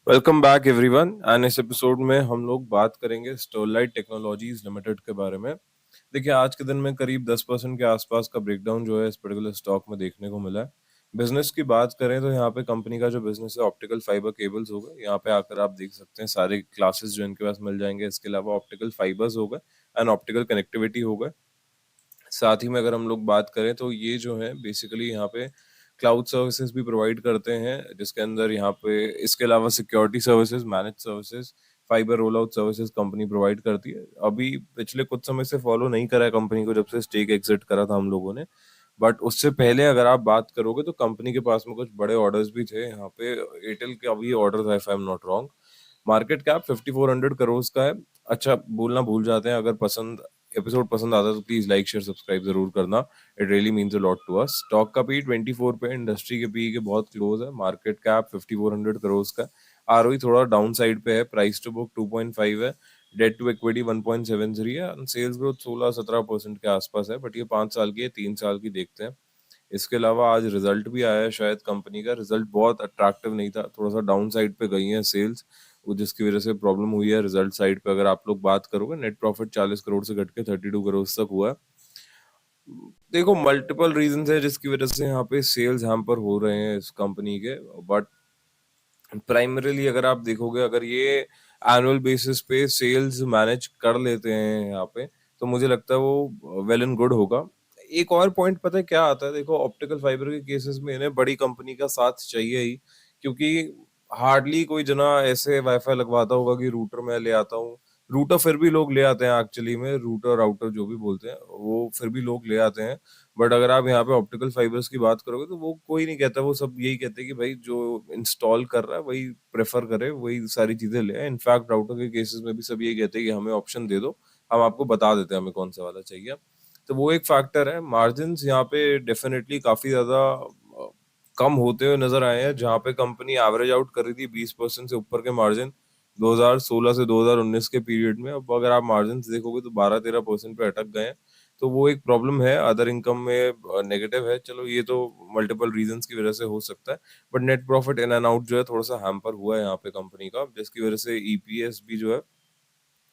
Welcome back everyone and इस episode में हम लोग बात करेंगे स्टरलाइट टेक्नोलॉजीज लिमिटेड के बारे में। देखिए, आज के दिन में करीब 10% के आसपास का ब्रेकडाउन जो है इस पर्टिकुलर स्टॉक में देखने को मिला है। बिजनेस की बात करें तो यहाँ पे कंपनी का जो बिजनेस है ऑप्टिकल फाइबर केबल्स हो गए, यहाँ पे आकर आप देख सकते हैं सारे क्लासेस जो इनके पास मिल जाएंगे। इसके अलावा ऑप्टिकल फाइबर्स हो गए एंड ऑप्टिकल कनेक्टिविटी हो गए। साथ ही में अगर हम लोग बात करें तो ये जो है बेसिकली यहाँ पे क्लाउड सर्विसेज भी प्रोवाइड करते हैं, जिसके अंदर यहाँ पे इसके अलावा security services, manage services, fibre roll out services company provide करती है। अभी पिछले कुछ समय से फॉलो नहीं करा है कंपनी को, जब से स्टेक एग्जिट करा था हम लोगों ने। बट उससे पहले अगर आप बात करोगे तो कंपनी के पास में कुछ बड़े ऑर्डर्स भी थे। यहाँ पे एयरटेल का भी ऑर्डर था, if I am not wrong. Market cap 5400 crore का है। अच्छा, बोलना भूल जाते हैं, अगर पसंद एपिसोड पसंद आता है तो प्लीज लाइक शेयर सब्सक्राइब जरूर करना। It really means a lot to us. Stock का पी 24 पे, इंडस्ट्री के पी के बहुत क्लोज है। मार्केट कैप 5400 करोड़ का। आरओई थोड़ा डाउन साइड पे है। प्राइस टू बुक 2.5 है। डेट टू इक्विटी 1.73 है। सेल्स ग्रोथ 16-17% के आसपास है। बट ये 5 साल की है, 3 साल की देखते हैं। इसके अलावा आज रिजल्ट भी आया है, शायद कंपनी का रिजल्ट बहुत अट्रैक्टिव नहीं था, थोड़ा सा डाउन साइड पे गई है सेल्स, वो जिसकी वजह से प्रॉब्लम हुई है रिजल्ट साइड पे। अगर आप लोग बात करोगे, नेट प्रॉफिट 40 करोड़ से घट के 32 करोड़ तक हुआ है। देखो, मल्टीपल रीजन है जिसकी वजह से यहाँ पे सेल्स हैम्पर हो रहे हैं इस कंपनी के। बट प्राइमरीली अगर आप देखोगे, अगर ये एनुअल बेसिस पे सेल्स मैनेज कर लेते हैं यहाँ पे, तो मुझे लगता है वो वेल एंड गुड होगा। एक और पॉइंट पता है क्या आता है? देखो, ऑप्टिकल फाइबर के केसेस में इन्हें बड़ी कंपनी का साथ चाहिए ही, क्योंकि हार्डली कोई जना ऐसे वाईफाई लगवाता होगा कि रूटर मैं ले आता हूँ। रूटर फिर भी लोग ले आते हैं, एक्चुअली में रूटर राउटर जो भी बोलते हैं वो फिर भी लोग ले आते हैं। बट अगर आप यहाँ पे ऑप्टिकल फाइबर्स की बात करोगे तो वो कोई नहीं कहता, वो सब यही कहते हैं कि भाई जो इंस्टॉल कर रहा है वही प्रेफर करे, वही सारी चीजें ले। इनफैक्ट राउटर के केसेस में भी सब यही कहते हैं कि हमें ऑप्शन दे दो, हम आपको बता देते हैं हमें कौन सा वाला चाहिए। तो वो एक फैक्टर है। मार्जिन यहाँ पे डेफिनेटली काफी ज्यादा कम होते हुए नजर आए हैं। जहाँ पे कंपनी एवरेज आउट कर रही थी 20% से ऊपर के मार्जिन 2016 से 2019 के पीरियड में, अब अगर आप मार्जिन देखोगे तो 12-13% पे अटक गए हैं। तो वो एक प्रॉब्लम है। अदर इनकम में नेगेटिव है। चलो, ये तो मल्टीपल रीजंस की वजह से हो सकता है। But net profit in and out जो है थोड़ा सा हैम्पर हुआ है यहाँ पे कंपनी का, जिसकी वजह से ईपीएस भी जो है,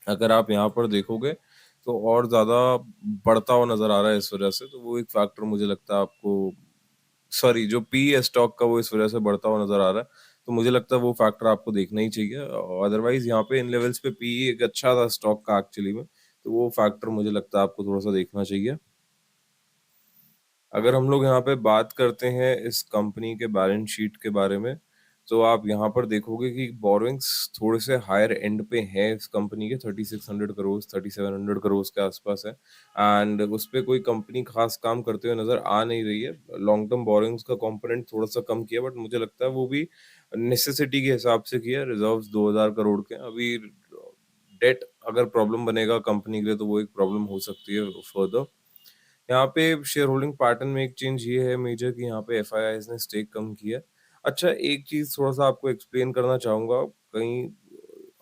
अगर आप यहाँ पर देखोगे तो और ज्यादा बढ़ता हुआ नजर आ रहा है इस वजह से। तो वो एक फैक्टर मुझे लगता है आपको, सॉरी, जो पी है स्टॉक का वो इस वजह से बढ़ता हुआ नजर आ रहा है। तो मुझे लगता है वो फैक्टर आपको देखना ही चाहिए। अदरवाइज यहाँ पे इन लेवल्स पे पी एक अच्छा था स्टॉक का एक्चुअली में, तो वो फैक्टर मुझे लगता है आपको थोड़ा सा देखना चाहिए। अगर हम लोग यहाँ पे बात करते हैं इस कंपनी के बैलेंस शीट के बारे में, तो आप यहाँ पर देखोगे कि बोरोइंग्स थोड़े से हायर एंड पे हैं इस कंपनी के। 3600 करोड़, 3700 करोड़ के आसपास है। एंड उस पे कोई कंपनी खास काम करते हुए नजर आ नहीं रही है। लॉन्ग टर्म बोरोइंग्स का कंपोनेंट थोड़ा सा कम किया, बट मुझे लगता है वो भी नेसेसिटी के हिसाब से किया। रिजर्व्स 2000 करोड़ के अभी। डेट अगर प्रॉब्लम बनेगा कंपनी के लिए तो वो एक प्रॉब्लम हो सकती है फर्दर। यहाँ पे शेयर होल्डिंग पैटर्न में एक चेंज ये है मेजर कि यहाँ पे एफआईआईज ने स्टेक कम किया। अच्छा, एक चीज थोड़ा सा आपको एक्सप्लेन करना चाहूंगा, कहीं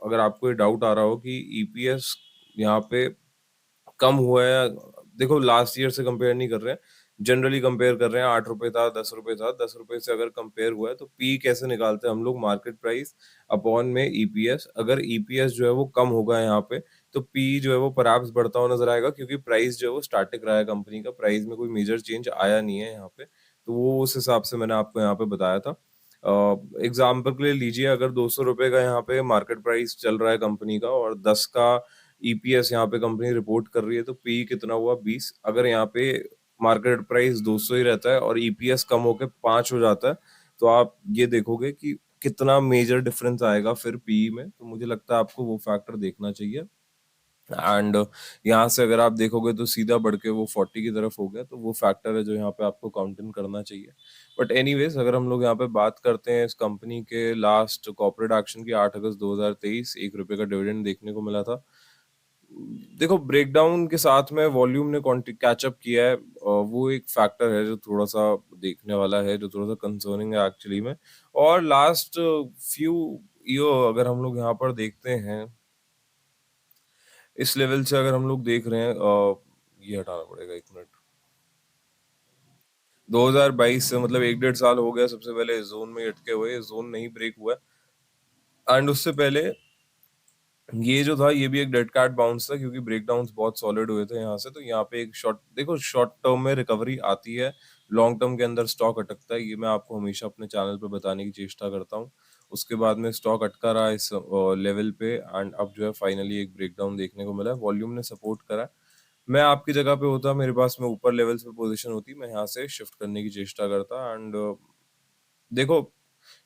अगर आपको ये डाउट आ रहा हो कि ईपीएस यहाँ पे कम हुआ है। देखो, लास्ट ईयर से कंपेयर नहीं कर रहे हैं, जनरली कंपेयर कर रहे हैं। 8 रुपए था, 10 रुपए था, 10 रुपए से अगर कंपेयर हुआ है तो पी कैसे निकालते हैं हम लोग? मार्केट प्राइस अपॉन में ईपीएस। अगर ईपीएस जो है वो कम होगा यहाँ पे, तो पी जो है वो परहैप्स बढ़ता हुआ नजर आएगा, क्योंकि प्राइस जो है वो स्टैटिक रहा है। कंपनी का प्राइस में कोई मेजर चेंज आया नहीं है यहाँ पे। तो वो उस हिसाब से मैंने आपको यहाँ पे बताया था। एग्जाम्पल के लिए लीजिए, अगर 200 रुपए का यहाँ पे मार्केट प्राइस चल रहा है कंपनी का और 10 का ईपीएस यहाँ पे कंपनी रिपोर्ट कर रही है, तो पी कितना हुआ? 20। अगर यहाँ पे मार्केट प्राइस 200 ही रहता है और ईपीएस कम होकर 5 हो जाता है, तो आप ये देखोगे कि कितना मेजर डिफरेंस आएगा फिर पी में। तो मुझे लगता है आपको वो फैक्टर देखना चाहिए। एंड यहाँ से अगर आप देखोगे तो सीधा बढ़ के वो 40 की तरफ हो गया, तो वो फैक्टर है जो यहाँ पे आपको काउंट इन करना चाहिए। बट एनीवेज, अगर हम लोग यहाँ पे बात करते हैं इस कंपनी के लास्ट कॉर्पोरेट एक्शन की, 8 अगस्त 2023, 1 रुपए का डिविडेंड देखने को मिला था। देखो, ब्रेकडाउन के साथ में वॉल्यूम ने कैचअप किया है। वो एक फैक्टर है जो थोड़ा सा देखने वाला है, जो थोड़ा सा कंसर्निंग है एक्चुअली में। और लास्ट फ्यू ईयर अगर हम लोग यहाँ पर देखते हैं, इस लेवल से अगर हम लोग देख रहे हैं, ये हटाना पड़ेगा 1 मिनट। 2022 से मतलब 1-1.5 साल हो गया सबसे पहले इस जोन में अटके हुए, जोन नहीं ब्रेक हुआ है। एंड उससे पहले ये जो था ये भी एक डेड कैट बाउंस था, क्योंकि ब्रेकडाउन्स बहुत सॉलिड हुए थे यहाँ से। तो यहाँ पे एक शॉर्ट टर्म में रिकवरी आती है, लॉन्ग टर्म के अंदर स्टॉक अटकता है। ये मैं आपको हमेशा अपने चैनल पे बताने की चेष्टा करता हूँ। उसके बाद में स्टॉक अटका रहा इस लेवल पे, एंड अब जो है फाइनली एक ब्रेकडाउन देखने को मिला है। वॉल्यूम ने सपोर्ट करा है। मैं आपकी जगह पे होता, मेरे पास में ऊपर लेवल्स पे पोजीशन होती, मैं यहाँ से शिफ्ट करने की चेष्टा करता। एंड देखो,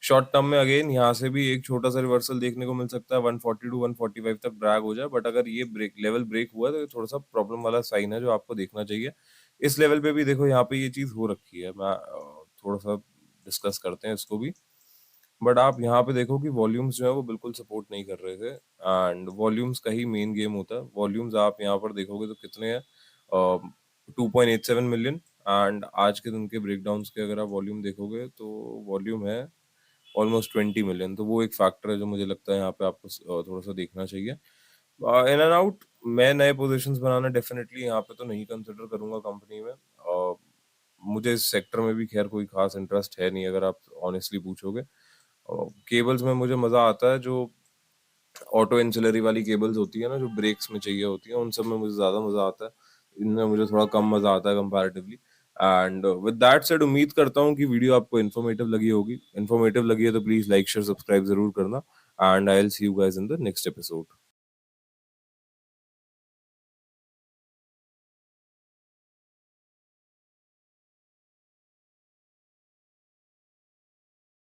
शॉर्ट टर्म में अगेन यहाँ से भी एक छोटा सा रिवर्सल देखने को मिल सकता है, 140 टू 145 तक ड्रैग हो जाए। बट अगर ये ब्रेक हुआ तो ये थोड़ा सा प्रॉब्लम वाला साइन है जो आपको देखना चाहिए। इस लेवल पे भी देखो, यहाँ पे ये चीज हो रखी है। मैं थोड़ा सा डिस्कस करते हैं इसको भी। बट आप यहाँ पे देखो कि वॉल्यूम्स जो है वो बिल्कुल सपोर्ट नहीं कर रहे थे, एंड वॉल्यूम्स का ही मेन गेम होता है। वॉल्यूम्स आप यहाँ पर देखोगे तो कितने हैं, 2.87 मिलियन। एंड आज के दिन के ब्रेकडाउन्स के अगर आप वॉल्यूम देखोगे तो वॉल्यूम है ऑलमोस्ट 20 मिलियन। तो वो एक फैक्टर है जो मुझे लगता है यहाँ पे आपको थोड़ा सा देखना चाहिए। इन एंड आउट, मैं नए पोजीशंस बनाना डेफिनेटली यहाँ पे तो नहीं कंसिडर करूंगा कंपनी में। मुझे इस सेक्टर में भी खैर कोई खास इंटरेस्ट है नहीं, अगर आप ऑनेस्टली पूछोगे। केबल्स में मुझे मजा आता है, जो ऑटो इंसुलरी वाली केबल्स होती है ना, जो ब्रेक्स में चाहिए होती है, उन सब में मुझे ज्यादा मजा आता है। इनमें मुझे थोड़ा कम मजा आता है comparatively. And with that said, उम्मीद करता हूँ कि वीडियो आपको इन्फॉर्मेटिव लगी होगी। इन्फॉर्मेटिव लगी है तो प्लीज लाइक शेयर सब्सक्राइब जरूर करना। And I will see you guys in the next episode.